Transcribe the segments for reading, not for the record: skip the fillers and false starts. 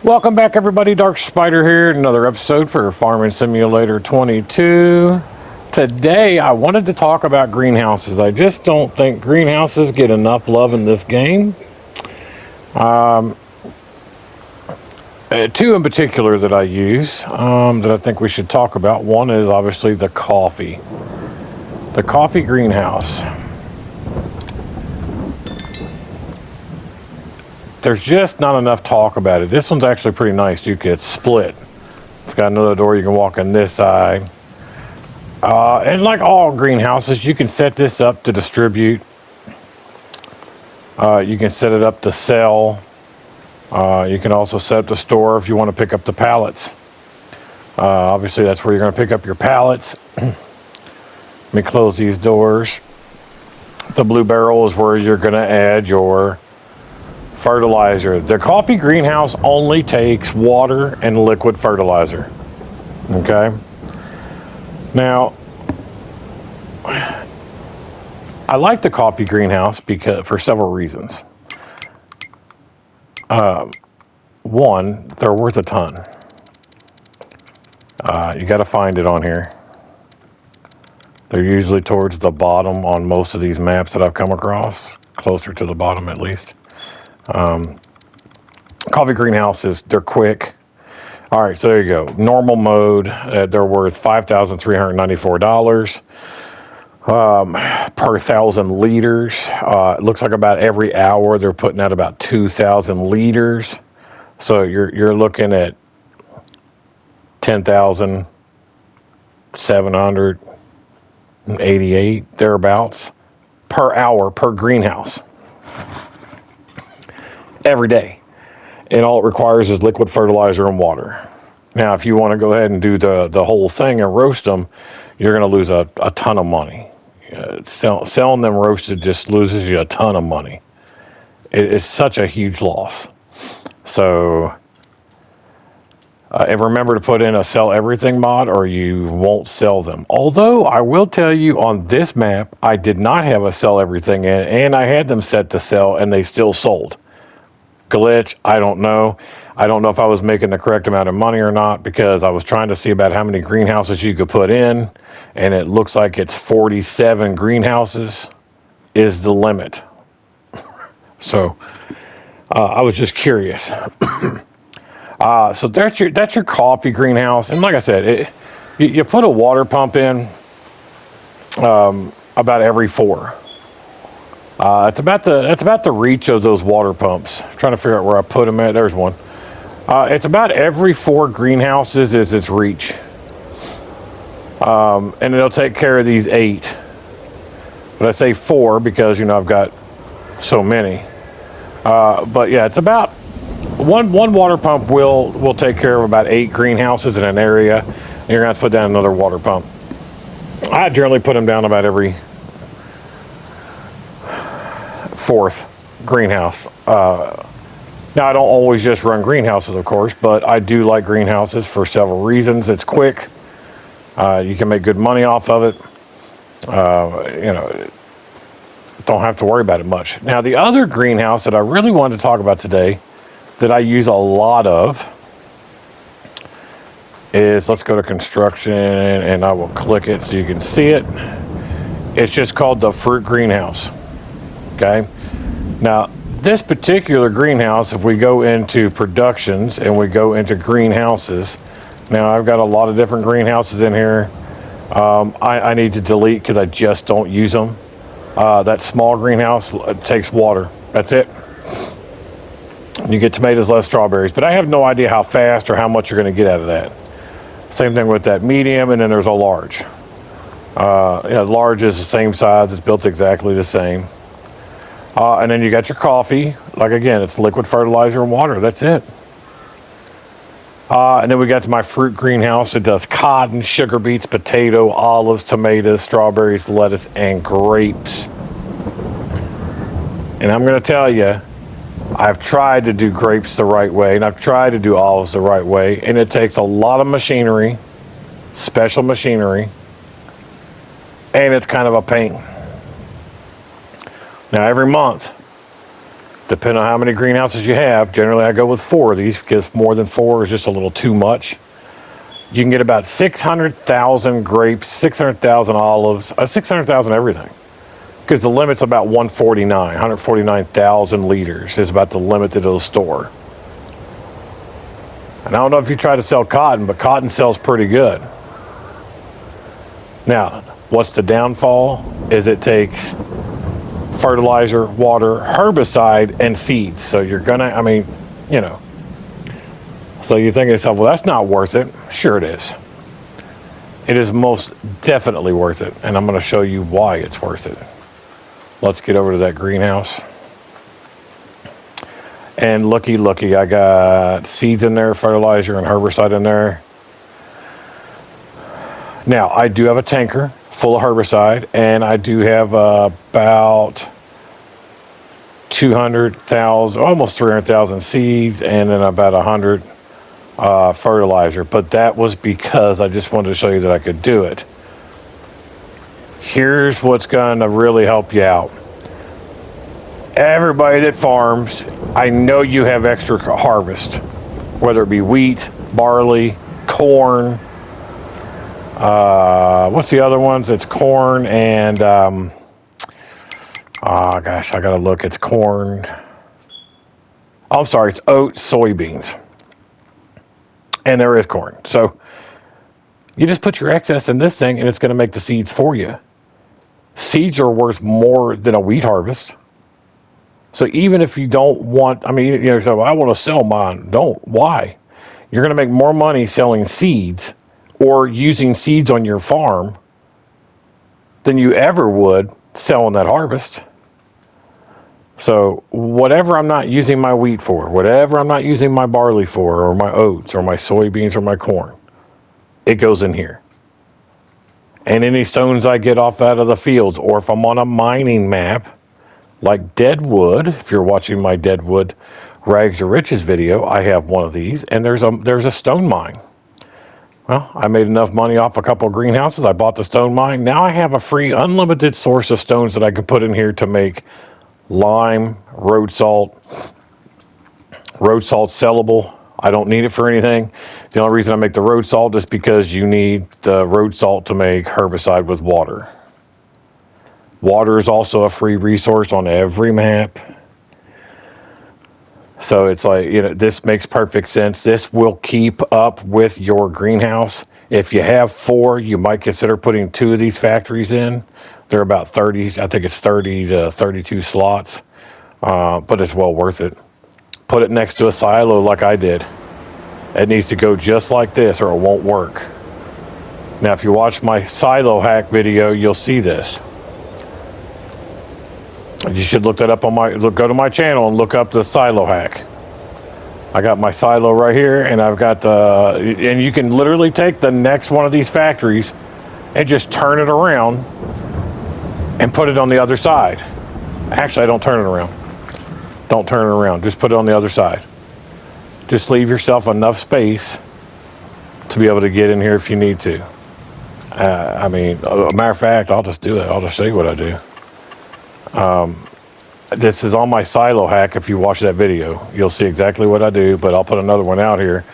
Welcome back, everybody. Dark Spider here. Another episode for Farming Simulator 22. Today, I wanted to talk about greenhouses. I just don't think greenhouses get enough love in this game. Two in particular that I use that I think we should talk about. One is obviously the coffee greenhouse. There's just not enough talk about it. This one's actually pretty nice. It's split. It's got another door you can walk on this side. And like all greenhouses, you can set this up to distribute. You can set it up to sell. You can also set up the store if you want to pick up the pallets. Obviously, that's where you're going to pick up your pallets. Let me close these doors. The blue barrel is where you're going to add your fertilizer. The coffee greenhouse only takes water and liquid fertilizer. Okay. Now, I like the coffee greenhouse for several reasons. One, they're worth a ton. You got to find it on here. They're usually towards the bottom on most of these maps that I've come across, closer to the bottom at least. Coffee greenhouses, they're quick. All right, so there you go. Normal mode, they're worth $5,394 per 1,000 liters. It looks like about every hour they're putting out about 2,000 liters. So you're looking at 10,788 thereabouts per hour per greenhouse every day. And all it requires is liquid fertilizer and water. Now, if you want to go ahead and do the whole thing and roast them, you're going to lose a ton of money. Selling them roasted just loses you a ton of money. It is such a huge loss. So, and remember to put in a sell everything mod or you won't sell them. Although, I will tell you on this map, I did not have a sell everything in, and I had them set to sell, and they still sold. Glitch, I don't know. I don't know if I was making the correct amount of money or not, because I was trying to see about how many greenhouses you could put in, and it looks like it's 47 greenhouses is the limit. So I was just curious. So that's your coffee greenhouse, and like I said, you put a water pump in about every 4. It's about the reach of those water pumps. I'm trying to figure out where I put them at. There's one. It's about every 4 greenhouses is its reach. And it'll take care of these 8. But I say 4 because, I've got so many. But yeah, it's about one water pump will take care of about 8 greenhouses in an area. And you're going to have to put down another water pump. I generally put them down about every 4th greenhouse. Now, I don't always just run greenhouses, of course, but I do like greenhouses for several reasons. It's quick. You can make good money off of it. Don't have to worry about it much. Now, the other greenhouse that I really wanted to talk about today that I use a lot of is, let's go to construction, and I will click it so you can see it. It's just called the fruit greenhouse. Okay. Now, this particular greenhouse, if we go into productions and we go into greenhouses, now I've got a lot of different greenhouses in here. I need to delete because I just don't use them. That small greenhouse takes water. That's it. You get tomatoes, less strawberries, but I have no idea how fast or how much you're going to get out of that. Same thing with that medium, and then there's a large. Large is the same size. It's built exactly the same. And then you got your coffee. Like, again, it's liquid fertilizer and water. That's it. And then we got to my fruit greenhouse. It does cotton, sugar beets, potato, olives, tomatoes, strawberries, lettuce, and grapes. And I'm going to tell you, I've tried to do grapes the right way, and I've tried to do olives the right way, and it takes a lot of machinery, special machinery, and it's kind of a pain. Now, every month, Depending on how many greenhouses you have, generally I go with 4 of these because more than 4 is just a little too much. You can get about 600,000 grapes, 600,000 olives, 600,000 everything. Because the limit's about 149,000 liters is about the limit that it'll store. And I don't know if you try to sell cotton, but cotton sells pretty good. Now, what's the downfall? Is it takes fertilizer, water, herbicide, and seeds. So you're gonna, I mean, you know. So you think to yourself, well, that's not worth it. Sure it is. It is most definitely worth it. And I'm gonna show you why it's worth it. Let's get over to that greenhouse. And looky, I got seeds in there, fertilizer, and herbicide in there. Now, I do have a tanker full of herbicide, and I do have about 200,000, almost 300,000 seeds, and then about 100 fertilizer. But that was because I just wanted to show you that I could do it. Here's what's going to really help you out. Everybody that farms, I know you have extra harvest, whether it be wheat, barley, corn. What's the other ones? It's corn and oh gosh, I gotta look. It's corn. Oh, I'm sorry, it's oats, soybeans, and there is corn. So you just put your excess in this thing, and it's going to make the seeds for you. Seeds are worth more than a wheat harvest. So even if you don't want, I mean, you know, so I want to sell mine. Don't. Why? You're going to make more money selling seeds or using seeds on your farm than you ever would selling that harvest. So whatever I'm not using my wheat for, whatever I'm not using my barley for, or my oats, or my soybeans, or my corn, it goes in here. And any stones I get off out of the fields, or if I'm on a mining map, like Deadwood, if you're watching my Deadwood Rags to Riches video, I have one of these, and there's a stone mine. Well, I made enough money off a couple of greenhouses. I bought the stone mine. Now I have a free, unlimited source of stones that I can put in here to make lime, road salt sellable. I don't need it for anything. The only reason I make the road salt is because you need the road salt to make herbicide with water. Water is also a free resource on every map. So it's like, you know, this makes perfect sense. This will keep up with your greenhouse. If you have 4, you might consider putting 2 of these factories in. They're about 30, I think it's 30 to 32 slots, but it's well worth it. Put it next to a silo like I did. It needs to go just like this or it won't work. Now, if you watch my silo hack video, you'll see this. You should look that up on go to my channel and look up the silo hack. I got my silo right here, and I've got and you can literally take the next one of these factories and just turn it around and put it on the other side. Actually, I don't turn it around. Don't turn it around. Just put it on the other side. Just leave yourself enough space to be able to get in here if you need to. I mean, a matter of fact, I'll just do it. I'll just show you what I do. This is on my silo hack. If you watch that video, you'll see exactly what I do, but I'll put another one out here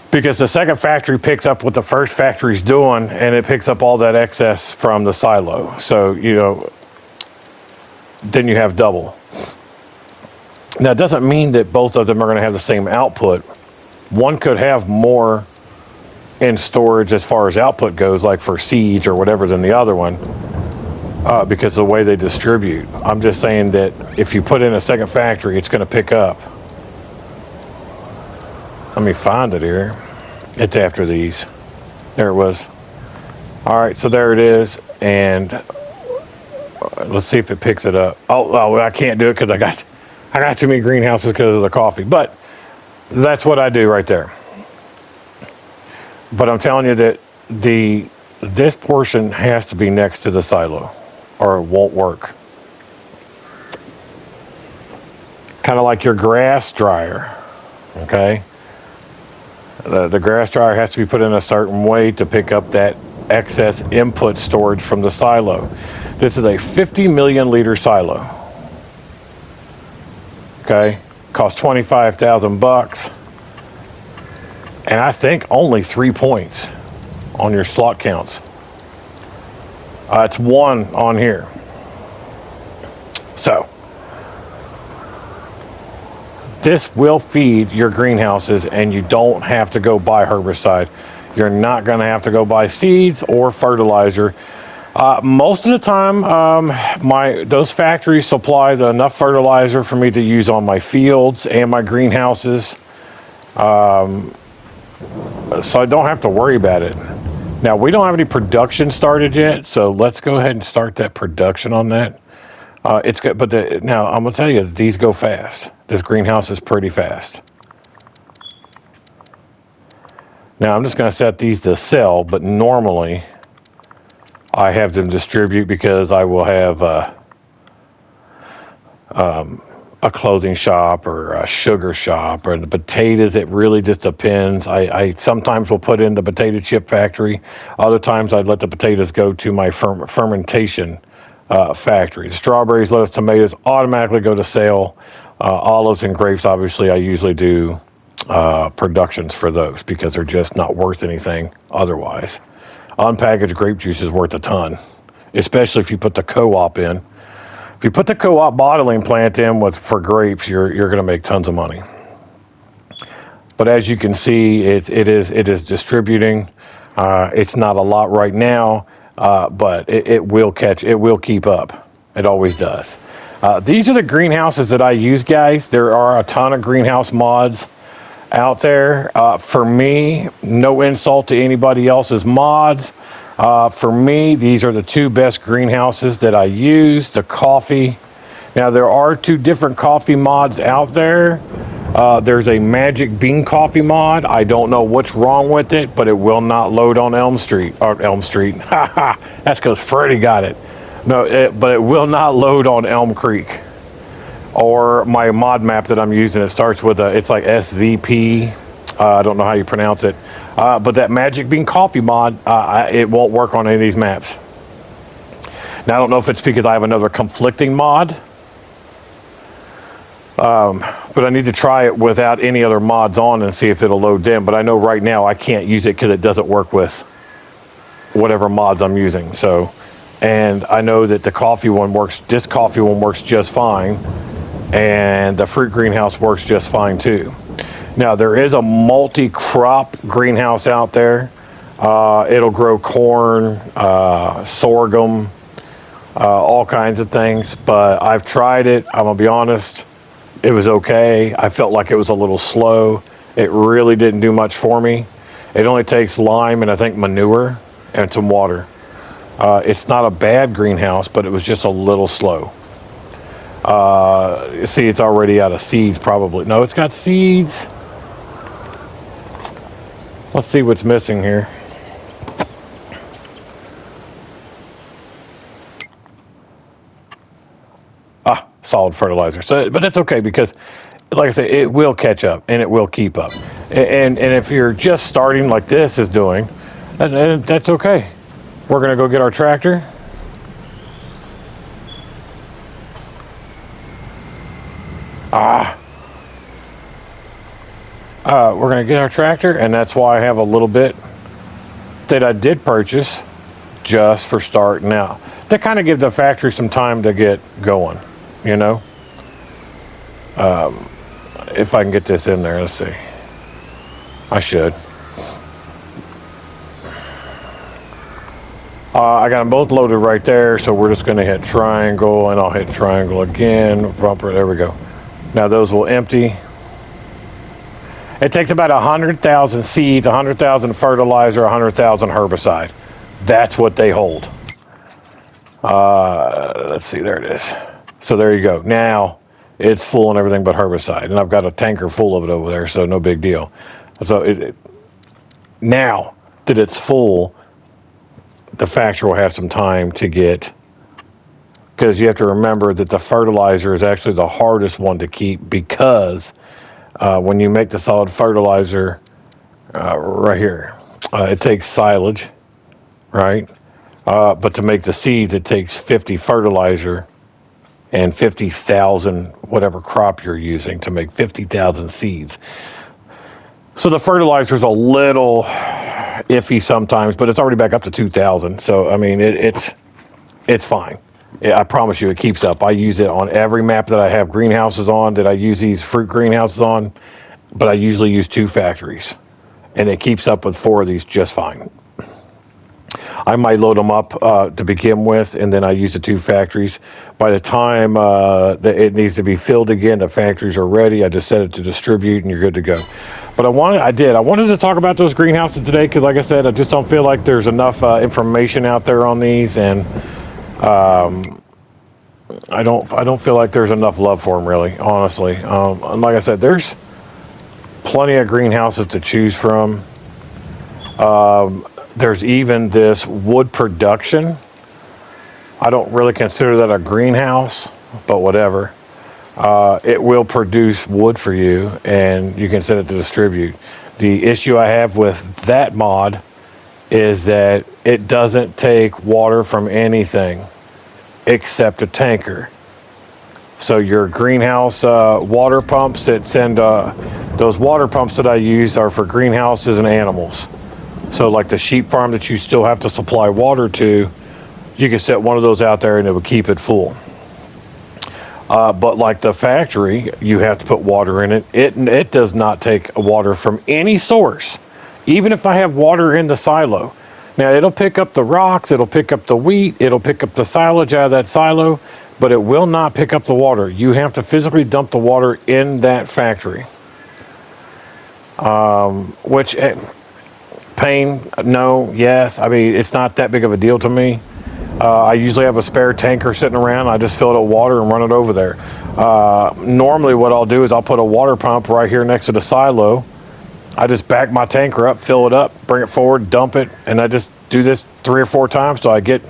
because the second factory picks up what the first factory's doing, and it picks up all that excess from the silo. So, you know, then you have double. Now, it doesn't mean that both of them are going to have the same output. One could have more in storage as far as output goes, like for seeds or whatever, than the other one. Because of the way they distribute. I'm just saying that if you put in a second factory, it's going to pick up. Let me find it here. It's after these. There it was. All right, so there it is. And let's see if it picks it up. Oh, I can't do it because I got too many greenhouses because of the coffee. But that's what I do right there. But I'm telling you that this portion has to be next to the silo, or it won't work. Kind of like your grass dryer, okay? The grass dryer has to be put in a certain way to pick up that excess input storage from the silo. This is a 50 million liter silo. Okay, cost 25,000 bucks, and I think only 3 points on your slot counts. It's 1 on here. So this will feed your greenhouses, and you don't have to go buy herbicide. You're not going to have to go buy seeds or fertilizer. Most of the time, those factories supply enough fertilizer for me to use on my fields and my greenhouses, so I don't have to worry about it. Now, we don't have any production started yet, so let's go ahead and start that production on that. It's good, but now I'm gonna tell you, these go fast. This greenhouse is pretty fast. Now I'm just gonna set these to sell, but normally I have them distribute because I will have a clothing shop or a sugar shop, or the potatoes. It really just depends. I sometimes will put in the potato chip factory. Other times I'd let the potatoes go to my fermentation factory. Strawberries, lettuce, tomatoes automatically go to sale. Olives and grapes, obviously, I usually do productions for those because they're just not worth anything otherwise. Unpackaged grape juice is worth a ton, especially if you put the co-op in. If you put the co-op bottling plant in for grapes, you're going to make tons of money. But as you can see, it is distributing. It's not a lot right now, but it will catch. It will keep up. It always does. These are the greenhouses that I use, guys. There are a ton of greenhouse mods out there. For me, no insult to anybody else's mods. For me, these are the 2 best greenhouses that I use. The coffee. Now, there are 2 different coffee mods out there. There's a Magic Bean coffee mod. I don't know what's wrong with it, but it will not load on Elm Street. That's because Freddie got it. No, but it will not load on Elm Creek or my mod map that I'm using. It starts with it's like SZP. I don't know how you pronounce it. But that Magic Bean coffee mod, it won't work on any of these maps. Now, I don't know if it's because I have another conflicting mod. But I need to try it without any other mods on and see if it'll load them. But I know right now I can't use it because it doesn't work with whatever mods I'm using. So, and I know that the coffee one works. This coffee one works just fine, and the fruit greenhouse works just fine too. Now, there is a multi-crop greenhouse out there. It'll grow corn, sorghum, all kinds of things. But I've tried it. I'm gonna be honest. It was okay. I felt like it was a little slow. It really didn't do much for me. It only takes lime and I think manure and some water. It's not a bad greenhouse, but it was just a little slow. See, it's already out of seeds probably. No, it's got seeds. Let's see what's missing here. Solid fertilizer. So, but that's okay because, like I say, it will catch up and it will keep up. And if you're just starting like this is doing, that's okay. We're gonna go get our tractor. We're gonna get our tractor, and that's why I have a little bit that I did purchase just for starting out. To kind of give the factory some time to get going. You know, if I can get this in there, let's see. I should. I got them both loaded right there, so we're just going to hit triangle, and I'll hit triangle again. Bumper, there we go. Now those will empty. It takes about 100,000 seeds, 100,000 fertilizer, 100,000 herbicide. That's what they hold. Let's see, there it is. So there you go. Now it's full and everything but herbicide. And I've got a tanker full of it over there, so no big deal. So now that it's full, the factory will have some time to get, because you have to remember that the fertilizer is actually the hardest one to keep, because when you make the solid fertilizer right here, it takes silage, right? But to make the seeds, it takes 50 fertilizer. and 50,000 whatever crop you're using to make 50,000 seeds. So the fertilizer's a little iffy sometimes, but it's already back up to 2,000. So I mean, it's fine. I promise you, it keeps up. I use it on every map that I have greenhouses on, that I use these fruit greenhouses on, but I usually use 2 factories, and it keeps up with 4 of these just fine. I might load them up to begin with, and then I use the 2 factories. By the time it needs to be filled again, the factories are ready. I just set it to distribute, and you're good to go. But I wanted to talk about those greenhouses today because, like I said, I just don't feel like there's enough information out there on these, and I don't feel like there's enough love for them, really, honestly. And like I said, there's plenty of greenhouses to choose from. There's even this wood production. I don't really consider that a greenhouse, but whatever. It will produce wood for you, and you can set it to distribute. The issue I have with that mod is that it doesn't take water from anything except a tanker. So your greenhouse water pumps that send those water pumps that I use are for greenhouses and animals. So like the sheep farm that you still have to supply water to, you can set one of those out there and it will keep it full. But like the factory, you have to put water in it. It does not take water from any source, even if I have water in the silo. Now it'll pick up the rocks, it'll pick up the wheat, it'll pick up the silage out of that silo, but it will not pick up the water. You have to physically dump the water in that factory. Which, pain, no, yes. I mean, it's not that big of a deal to me. I usually have a spare tanker sitting around. I just fill it with water and run it over there. Normally what I'll do is I'll put a water pump right here next to the silo. I just back my tanker up, fill it up, bring it forward, dump it, and I just do this 3 or 4 times till I get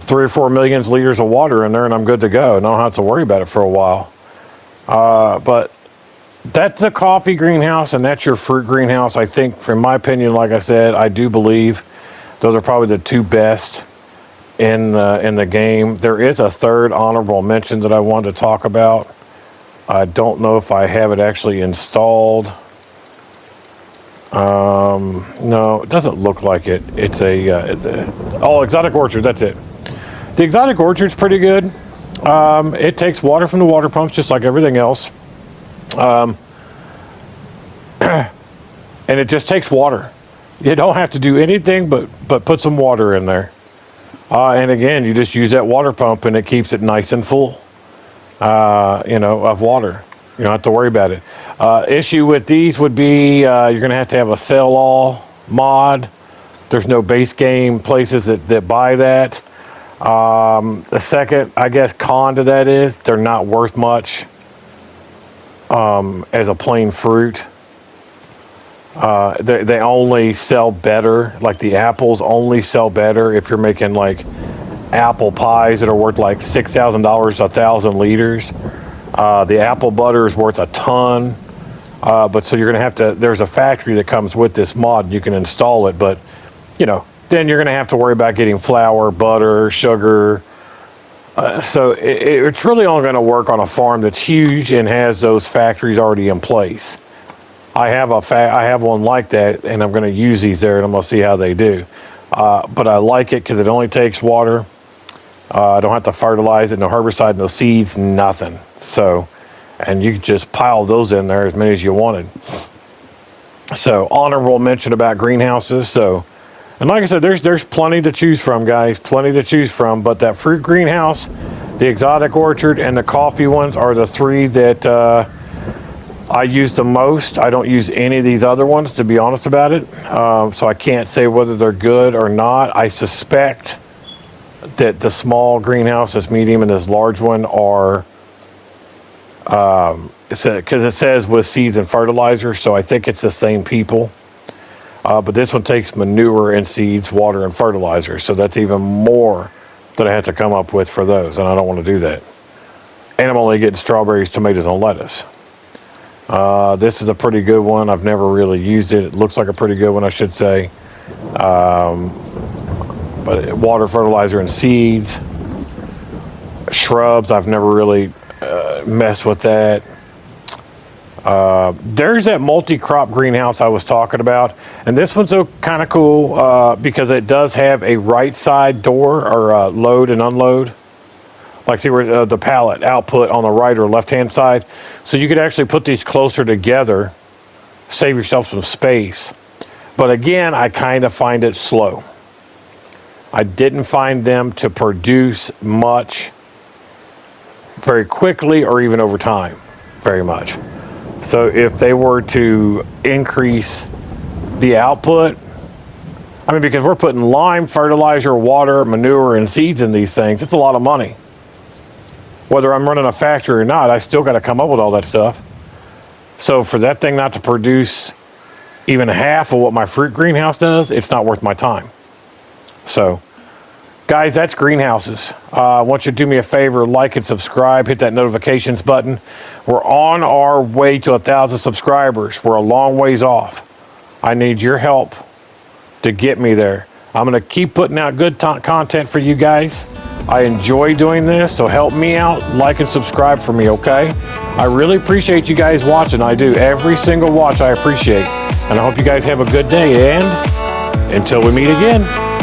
3 or 4 million liters of water in there, and I'm good to go, and I don't have to worry about it for a while. But that's a coffee greenhouse, and that's your fruit greenhouse. I think, in my opinion, like I said, I do believe those are probably the 2 best in the game. There is a third honorable mention that I wanted to talk about. I don't know if I have it actually installed. No, it doesn't look like it. It's Exotic Orchard, that's it. The Exotic Orchard's pretty good. It takes water from the water pumps just like everything else. And it just takes water. You don't have to do anything but put some water in there. And again, you just use that water pump and it keeps it nice and full, of water. You don't have to worry about it. Issue with these would be you're going to have a sell-all mod. There's no base game places that buy that. The second, I guess, con to that is they're not worth much as a plain fruit. They only sell better, like the apples only sell better if you're making like apple pies that are worth like $6,000 1,000 liters. The apple butter is worth a ton, but so you're going to there's a factory that comes with this mod, and you can install it, but then you're going to have to worry about getting flour, butter, sugar. So it's really only going to work on a farm that's huge and has those factories already in place. I have one like that, and I'm going to use these there, and I'm going to see how they do. But I like it because it only takes water. I don't have to fertilize it, no herbicide, no seeds, nothing. So, and you can just pile those in there as many as you wanted. So, honorable mention about greenhouses. So, and like I said, there's plenty to choose from, guys. Plenty to choose from. But that fruit greenhouse, the Exotic Orchard, and the coffee ones are the 3 that I use the most. I don't use any of these other ones, to be honest about it. So I can't say whether they're good or not. I suspect that the small greenhouse, this medium, and this large one are, because it says with seeds and fertilizer, so I think it's the same people. But this one takes manure and seeds, water, and fertilizer, so that's even more that I have to come up with for those, and I don't want to do that. And I'm only getting strawberries, tomatoes, and lettuce. This is a pretty good one. I've never really used it. It looks like a pretty good one, I should say. But water, fertilizer, and seeds. shrubs. I've never really messed with that. There's that multi-crop greenhouse I was talking about, and this one's kind of cool because it does have a right side door or load and unload. Like, see where the pallet output on the right or left hand side. So you could actually put these closer together, save yourself some space. But again, I kind of find it slow. I didn't find them to produce much very quickly or even over time very much. So if they were to increase the output, I mean, because we're putting lime, fertilizer, water, manure, and seeds in these things, it's a lot of money. Whether I'm running a factory or not, I still got to come up with all that stuff. So for that thing not to produce even half of what my fruit greenhouse does, it's not worth my time. So, guys, that's greenhouses. I want you to do me a favor, like and subscribe, hit that notifications button. We're on our way to 1,000 subscribers. We're a long ways off. I need your help to get me there. I'm going to keep putting out good content for you guys. I enjoy doing this, so help me out, like and subscribe for me, okay? I really appreciate you guys watching. I do. Every single watch I appreciate. And I hope you guys have a good day, and until we meet again.